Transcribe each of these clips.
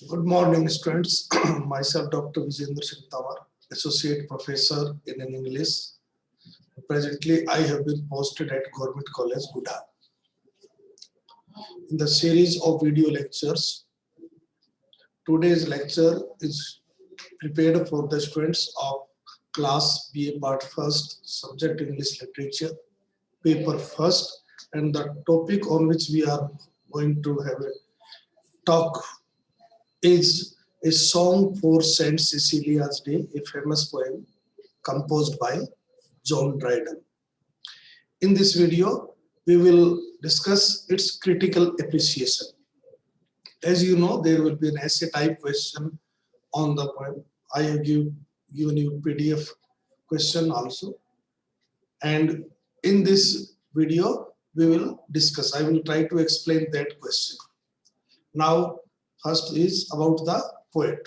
Good morning, students. Myself, Dr. Vijayendra Singh Tawar, Associate Professor in English. Presently, I have been posted at Government College, Buda. In the series of video lectures, today's lecture is prepared for the students of class BA Part First, Subject English Literature, Paper First, and the topic on which we are going to have a talk is a song for Saint Cecilia's Day, a famous poem composed by John Dryden. In this video, we will discuss its critical appreciation. As you know, there will be an essay type question on the poem. I have given you PDF question also. And in this video, we will discuss. I will try to explain that question. Now, first is about the poet.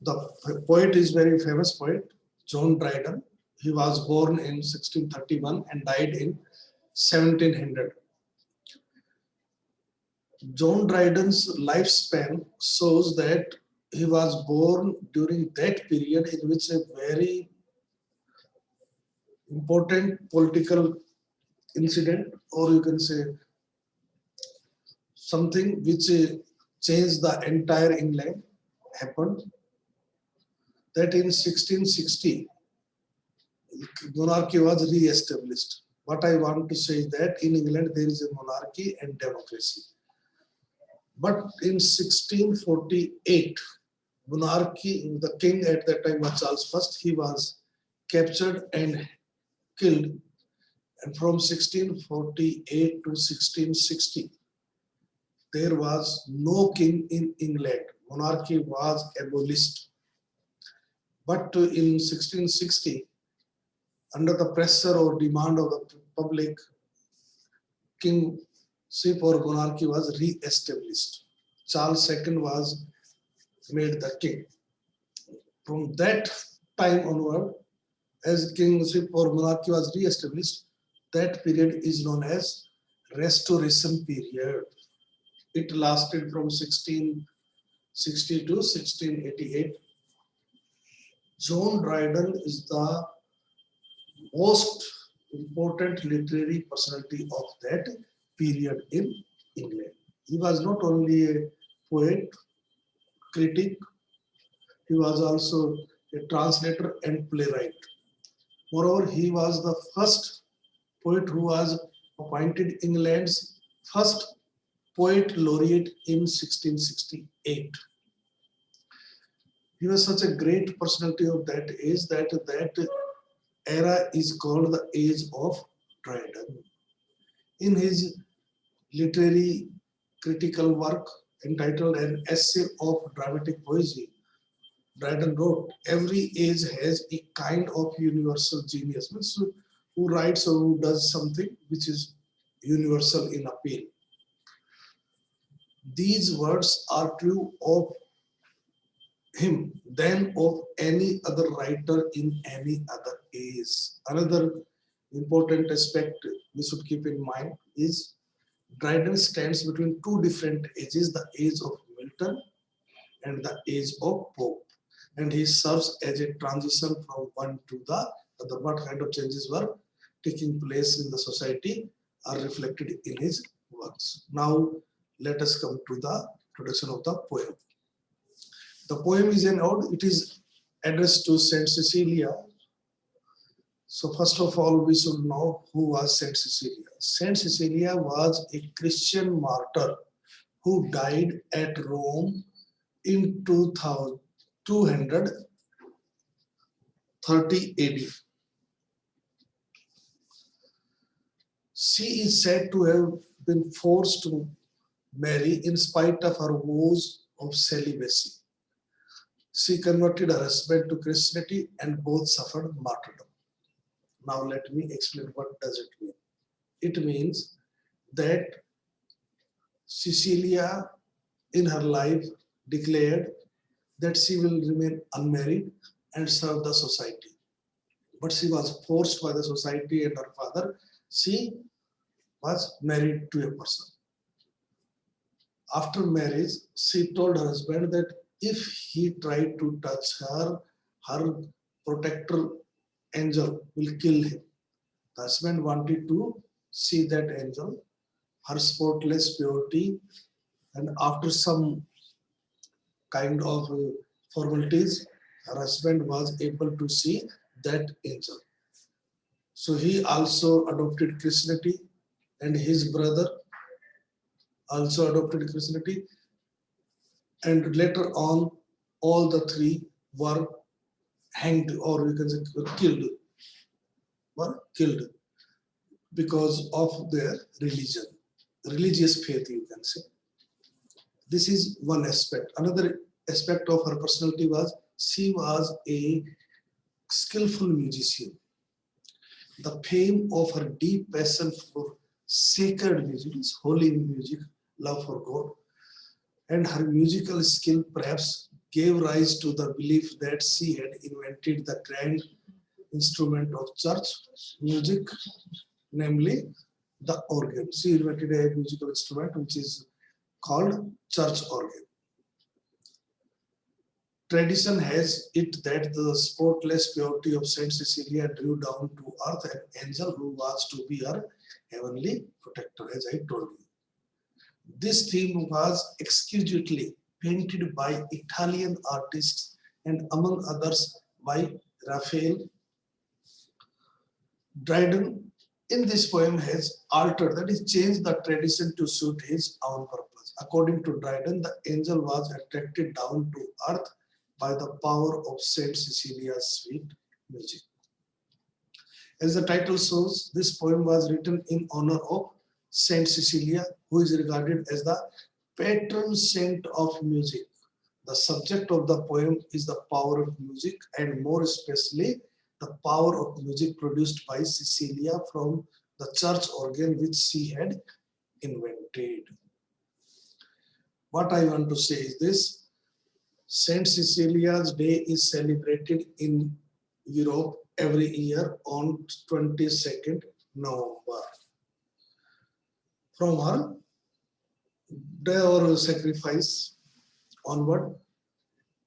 The poet is very famous poet, John Dryden. He was born in 1631 and died in 1700. John Dryden's lifespan shows that he was born during that period in which a very important political incident, or you can say something which changed the entire England, happened. That in 1660, monarchy was re-established. What I want to say is that in England there is a monarchy and democracy. But in 1648, monarchy, the king at that time was Charles I, he was captured and killed. And from 1648 to 1660, there was no king in England. Monarchy was abolished. But in 1660, under the pressure or demand of the public, kingship or monarchy was re-established. Charles II was made the king. From that time onward, as kingship or monarchy was re-established, that period is known as Restoration period. It lasted from 1660 to 1688. John Dryden is the most important literary personality of that period in England. He was not only a poet, critic, he was also a translator and playwright. Moreover, he was the first poet who was appointed England's first poet laureate in 1668. He was such a great personality of that age that era is called the Age of Dryden. In his literary critical work entitled An Essay of Dramatic Poesy, Dryden wrote, every age has a kind of universal genius, means who writes or who does something which is universal in appeal. These words are true of him than of any other writer in any other age. Another important aspect we should keep in mind is Dryden stands between two different ages, the age of Milton and the age of Pope. And he serves as a transition from one to the other. What kind of changes were taking place in the society are reflected in his works. Now, let us come to the introduction of the poem. The poem is an ode. It is addressed to Saint Cecilia. So first of all, we should know who was Saint Cecilia. Saint Cecilia was a Christian martyr who died at Rome in 230 AD. She is said to have been forced to marry in spite of her vows of celibacy. She converted her husband to Christianity and both suffered martyrdom. Now let me explain what does it mean. It means that Cecilia in her life declared that she will remain unmarried and serve the society. But she was forced by the society and her father. She was married to a person. After marriage, she told her husband that if he tried to touch her, her protector angel will kill him. The husband wanted to see that angel, her spotless purity, and after some kind of formalities, her husband was able to see that angel. So he also adopted Christianity, and his brother also adopted Christianity, and later on, all the three were hanged, or you can say were killed because of their religion, religious faith, you can say. This is one aspect. Another aspect of her personality was she was a skillful musician. The fame of her deep passion for sacred music, holy music, love for God, and her musical skill perhaps gave rise to the belief that she had invented the grand instrument of church music, namely the organ. She invented a musical instrument which is called church organ. Tradition has it that the spotless purity of Saint Cecilia drew down to earth an angel who was to be her heavenly protector, as I told you. This theme was exquisitely painted by Italian artists and among others by Raphael. Dryden in this poem has altered, that is, changed the tradition to suit his own purpose. According to Dryden, the angel was attracted down to earth by the power of Saint Cecilia's sweet music. As the title shows, this poem was written in honor of Saint Cecilia, who is regarded as the patron saint of music. The subject of the poem is the power of music, and more especially the power of music produced by Cecilia from the church organ which she had invented. What I want to say is this: Saint Cecilia's Day is celebrated in Europe every year on 22nd November. From her day or sacrifice onward,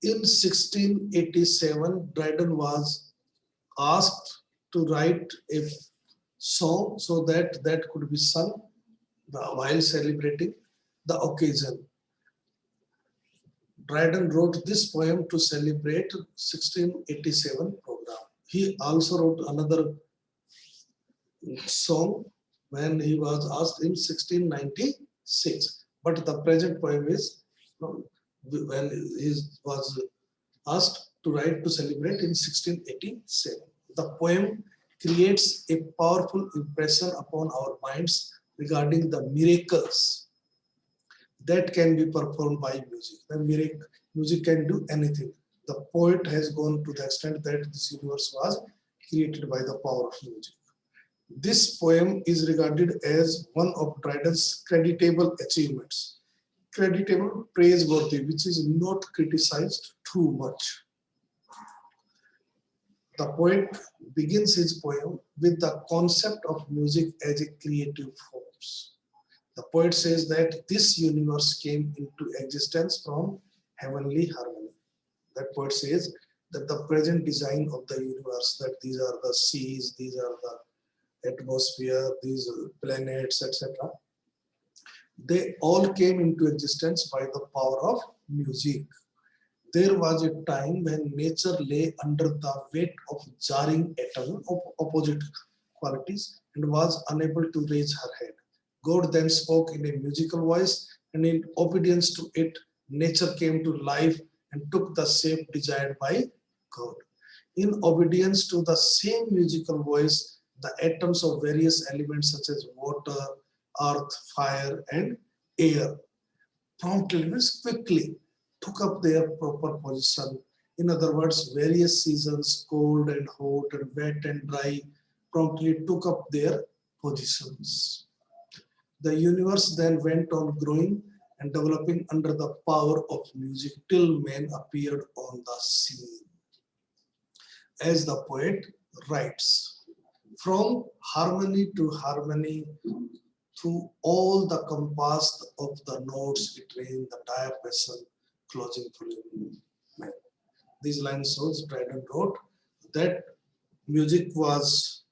in 1687, Dryden was asked to write a song so that that could be sung while celebrating the occasion. Dryden wrote this poem to celebrate 1687 program. He also wrote another song when he was asked in 1696. But the present poem is when he was asked to write to celebrate in 1687. The poem creates a powerful impression upon our minds regarding the miracles that can be performed by music. The music can do anything. The poet has gone to the extent that this universe was created by the power of music. This poem is regarded as one of Dryden's creditable achievements. Creditable, praiseworthy, which is not criticized too much. The poet begins his poem with the concept of music as a creative force. The poet says that this universe came into existence from heavenly harmony. That poet says that the present design of the universe, that these are the seas, these are the atmosphere, these planets, etc., they all came into existence by the power of music. There was a time when nature lay under the weight of jarring atoms of opposite qualities and was unable to raise her head. God then spoke in a musical voice, and in obedience to it, nature came to life and took the shape desired by God. In obedience to the same musical voice, the atoms of various elements such as water, earth, fire, and air promptly, means quickly, took up their proper position. In other words, various seasons, cold and hot and wet and dry, promptly took up their positions. The universe then went on growing and developing under the power of music till man appeared on the scene. As the poet writes, from harmony to harmony, through all the compass of the notes it rained the diapason closing fully. These lines shows Dryden wrote that music was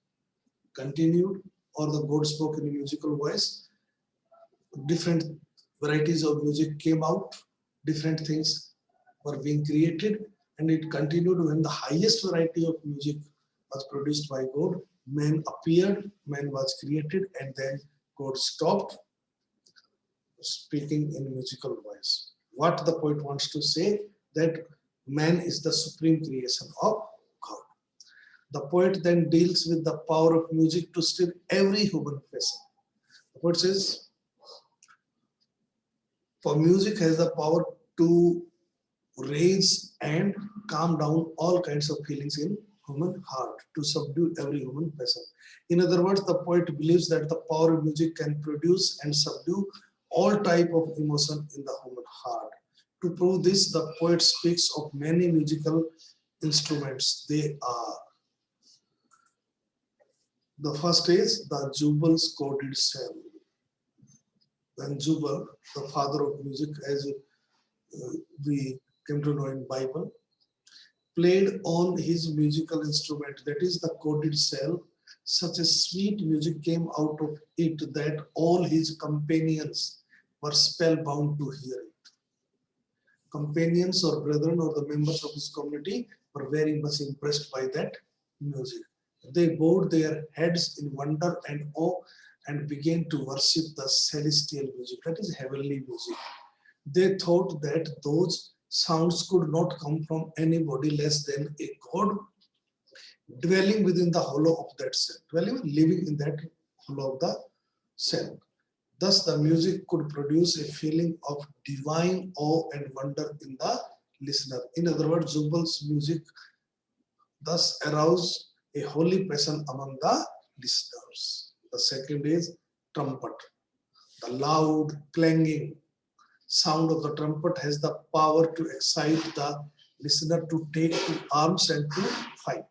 continued or the God spoke in a musical voice. Different varieties of music came out, different things were being created, and it continued when the highest variety of music was produced by God. Man appeared, man was created, and then God stopped speaking in musical voice. What the poet wants to say that man is the supreme creation of God. The poet then deals with the power of music to stir every human person. The poet says, for music has the power to raise and calm down all kinds of feelings in human heart, to subdue every human person. In other words, the poet believes that the power of music can produce and subdue all type of emotion in the human heart. To prove this, the poet speaks of many musical instruments. They are, the first is the Jubal's coded cell. When Jubal, the father of music, as we came to know in Bible, played on his musical instrument, that is the coded cell, such a sweet music came out of it that all his companions were spellbound to hear it. Companions or brethren or the members of his community were very much impressed by that music. They bowed their heads in wonder and awe and began to worship the celestial music, that is heavenly music. They thought that those sounds could not come from anybody less than a God dwelling within the hollow of that cell, dwelling, living in that hollow of the cell. Thus, the music could produce a feeling of divine awe and wonder in the listener. In other words, Zubal's music thus aroused a holy passion among the listeners. The second is trumpet. The loud, clanging sound of the trumpet has the power to excite the listener to take to arms and to fight.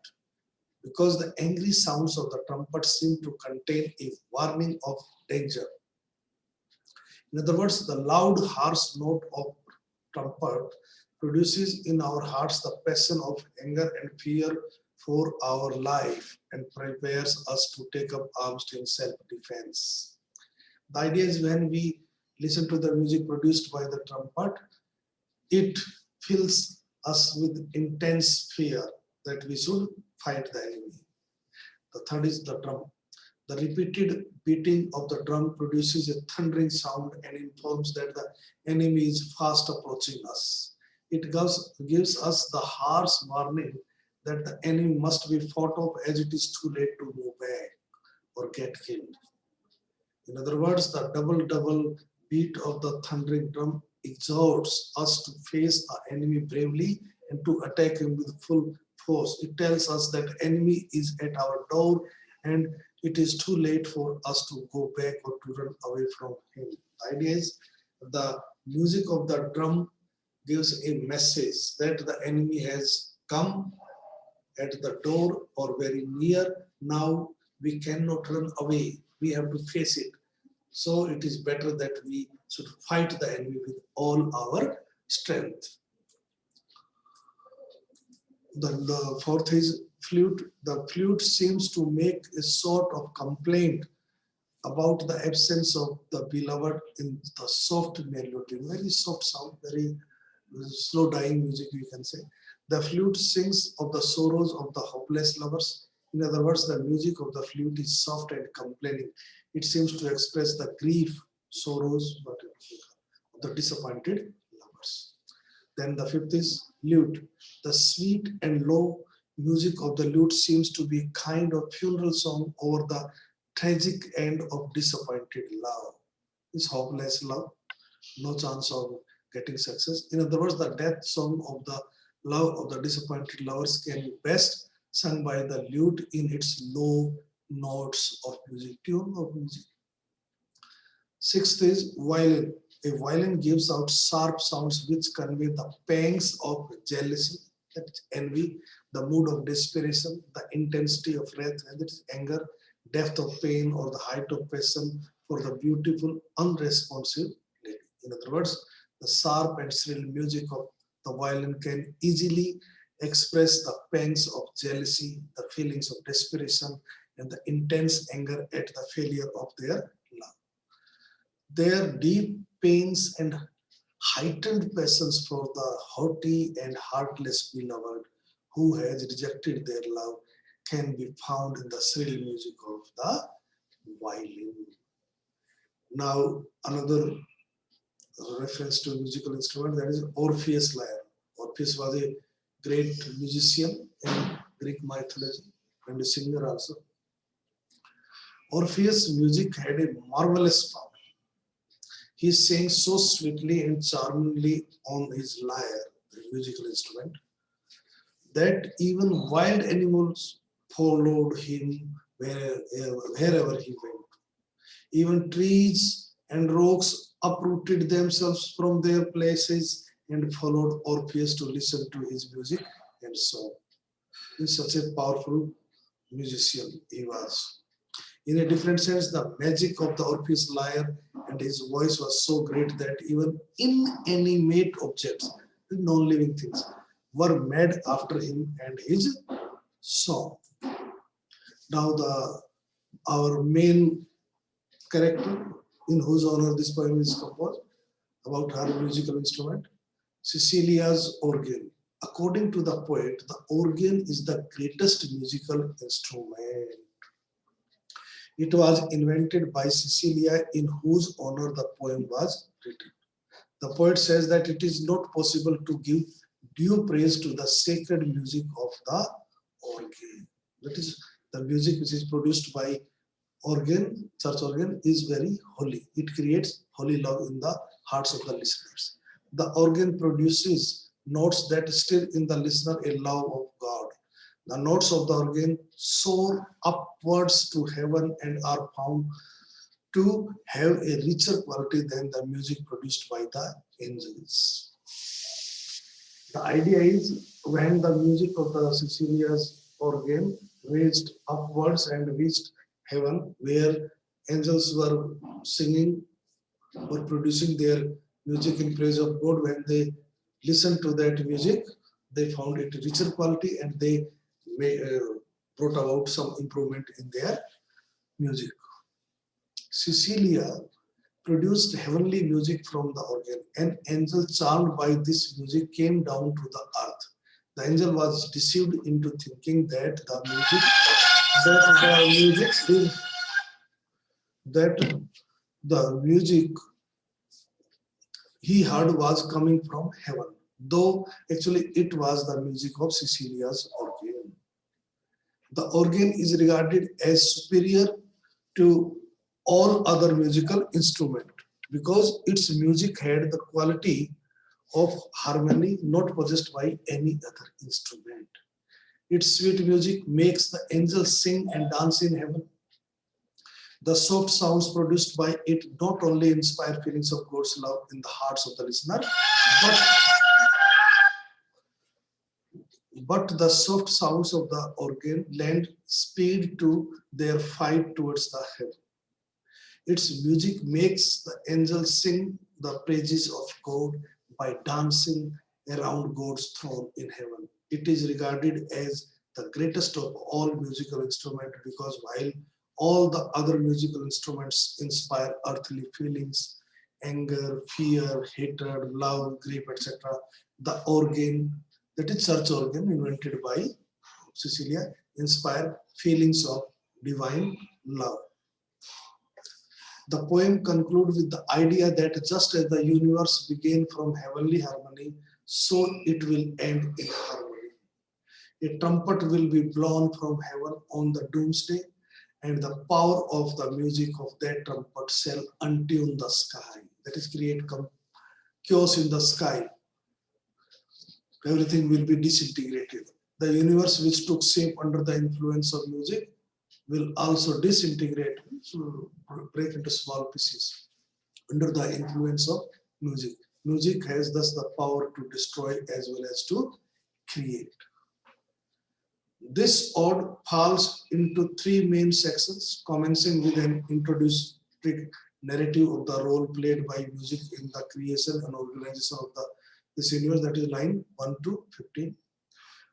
Because the angry sounds of the trumpet seem to contain a warning of danger. In other words, the loud, harsh note of trumpet produces in our hearts the passion of anger and fear for our life and prepares us to take up arms in self-defense. The idea is when we listen to the music produced by the trumpet, it fills us with intense fear that we should fight the enemy. The third is the drum. The repeated beating of the drum produces a thundering sound and informs that the enemy is fast approaching us. It gives us the harsh warning that the enemy must be fought off as it is too late to move back or get killed. In other words, the double beat of the thundering drum exhorts us to face the enemy bravely and to attack him with full force. It tells us that enemy is at our door and it is too late for us to go back or to run away from him. The idea is the music of the drum gives a message that the enemy has come at the door or very near. Now we cannot run away. We have to face it. So it is better that we should fight the enemy with all our strength. The fourth is flute. The flute seems to make a sort of complaint about the absence of the beloved in the soft melody, very soft sound, very slow dying music, we can say. The flute sings of the sorrows of the hopeless lovers. In other words, the music of the flute is soft and complaining. It seems to express the grief, sorrows, of the disappointed lovers. Then the fifth is lute. The sweet and low music of the lute seems to be a kind of funeral song over the tragic end of disappointed love. It's hopeless love, no chance of getting success. In other words, the death song of the love of the disappointed lovers can be best sung by the lute in its low notes of music, tune of music. Sixth is violin. A violin gives out sharp sounds which convey the pangs of jealousy, that is envy, the mood of desperation, the intensity of wrath, and that is anger, depth of pain, or the height of passion for the beautiful, unresponsive lady. In other words, the sharp and shrill music of the violin can easily express the pangs of jealousy, the feelings of desperation, and the intense anger at the failure of their love. Their deep pains and heightened passions for the haughty and heartless beloved who has rejected their love can be found in the shrill music of the violin. Now, another reference to a musical instrument, that is Orpheus lyre. Orpheus was a great musician in Greek mythology and a singer also. Orpheus' music had a marvelous power. He sang so sweetly and charmingly on his lyre, the musical instrument, that even wild animals followed him wherever he went. Even trees and rocks uprooted themselves from their places and followed Orpheus to listen to his music and song. He's such a powerful musician he was. In a different sense, the magic of the Orpheus lyre and his voice was so great that even inanimate objects, non-living things, were made after him and his song. Now, the our main character in whose honor this poem is composed, about her musical instrument, Cecilia's organ. According to the poet, the organ is the greatest musical instrument. It was invented by Cecilia, in whose honor the poem was written. The poet says that it is not possible to give due praise to the sacred music of the organ. That is, the music which is produced by organ, church organ, is very holy. It creates holy love in the hearts of the listeners. The organ produces notes that stir in the listener a love of God. The notes of the organ soar upwards to heaven and are found to have a richer quality than the music produced by the angels. The idea is when the music of the Cecilia's organ raised upwards and reached heaven, where angels were singing or producing their music in praise of God, when they listened to that music, they found it richer quality and they brought about some improvement in their music. Cecilia produced heavenly music from the organ. An angel charmed by this music came down to the earth. The angel was deceived into thinking that the music he heard was coming from heaven, though actually it was the music of Cecilia's organ. The organ is regarded as superior to all other musical instruments because its music had the quality of harmony not possessed by any other instrument. Its sweet music makes the angels sing and dance in heaven. The soft sounds produced by it not only inspire feelings of God's love in the hearts of the listener, but, but the soft sounds of the organ lend speed to their fight towards the heaven. Its music makes the angels sing the praises of God by dancing around God's throne in heaven. It is regarded as the greatest of all musical instruments because while all the other musical instruments inspire earthly feelings, anger, fear, hatred, love, grief, etc., the organ, that is church organ invented by Cecilia, inspire feelings of divine love. The poem concludes with the idea that just as the universe began from heavenly harmony, so it will end in harmony. A trumpet will be blown from heaven on the doomsday, and the power of the music of that trumpet shall untune the sky. That is, create chaos in the sky. Everything will be disintegrated. The universe which took shape under the influence of music will also disintegrate, so break into small pieces under the influence of music. Music has thus the power to destroy as well as to create. This ode falls into three main sections, commencing with an narrative of the role played by music in the creation and organization of this universe. That is line 1 to 15.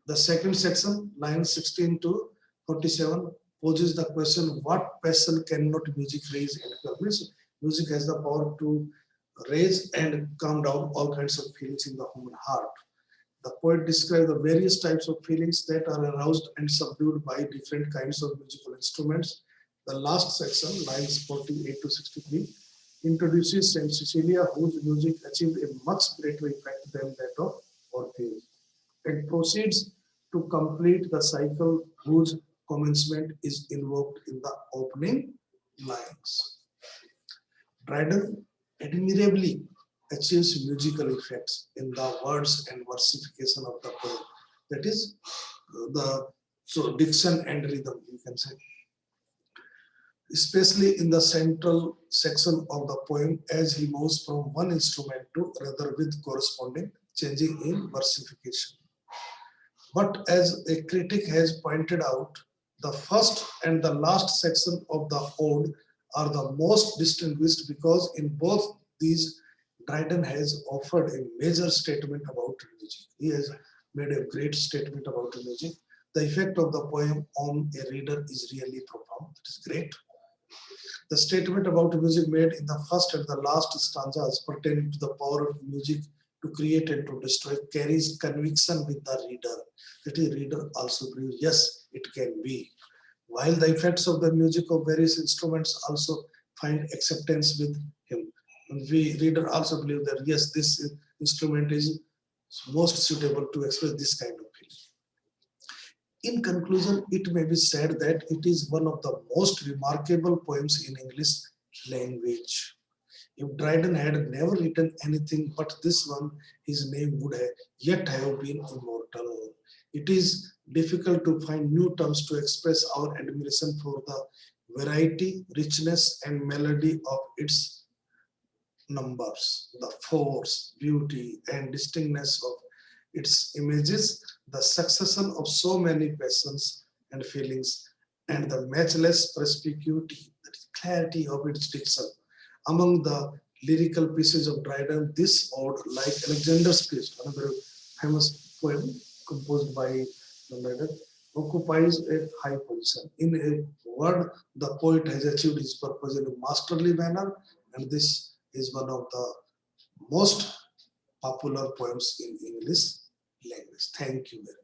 The second section, line 16 to 47, poses the question, what passion cannot music raise and calm? Means music has the power to raise and calm down all kinds of feelings in the human heart. The poet describes the various types of feelings that are aroused and subdued by different kinds of musical instruments. The last section, lines 48 to 63, introduces Saint Cecilia, whose music achieved a much greater effect than that of Orpheus. It proceeds to complete the cycle whose commencement is invoked in the opening lines. Dryden admirably achieves musical effects in the words and versification of the poem. That is the so diction and rhythm, you can say, especially in the central section of the poem as he moves from one instrument to another with corresponding changing in versification. But as a critic has pointed out, the first and the last section of the ode are the most distinguished because in both these, Dryden has offered a major statement about music. He has made a great statement about music. The effect of the poem on a reader is really profound. It is great. The statement about music made in the first and the last stanzas pertaining to the power of music to create and to destroy carries conviction with the reader. That is, reader also believes, yes, it can be. While the effects of the music of various instruments also find acceptance with him. And we reader also believe that yes, this instrument is most suitable to express this kind of feeling. In conclusion, it may be said that it is one of the most remarkable poems in English language. If Dryden had never written anything but this one, his name would have yet have been immortal. It is difficult to find new terms to express our admiration for the variety, richness, and melody of its numbers, the force, beauty, and distinctness of its images, the succession of so many passions and feelings, and the matchless perspicuity, the clarity of its diction. Among the lyrical pieces of Dryden, this ode, like Alexander's Feast, another famous poem composed by Dryden, occupies a high position. In a word, the poet has achieved his purpose in a masterly manner, and this is one of the most popular poems in English language. Thank you very much.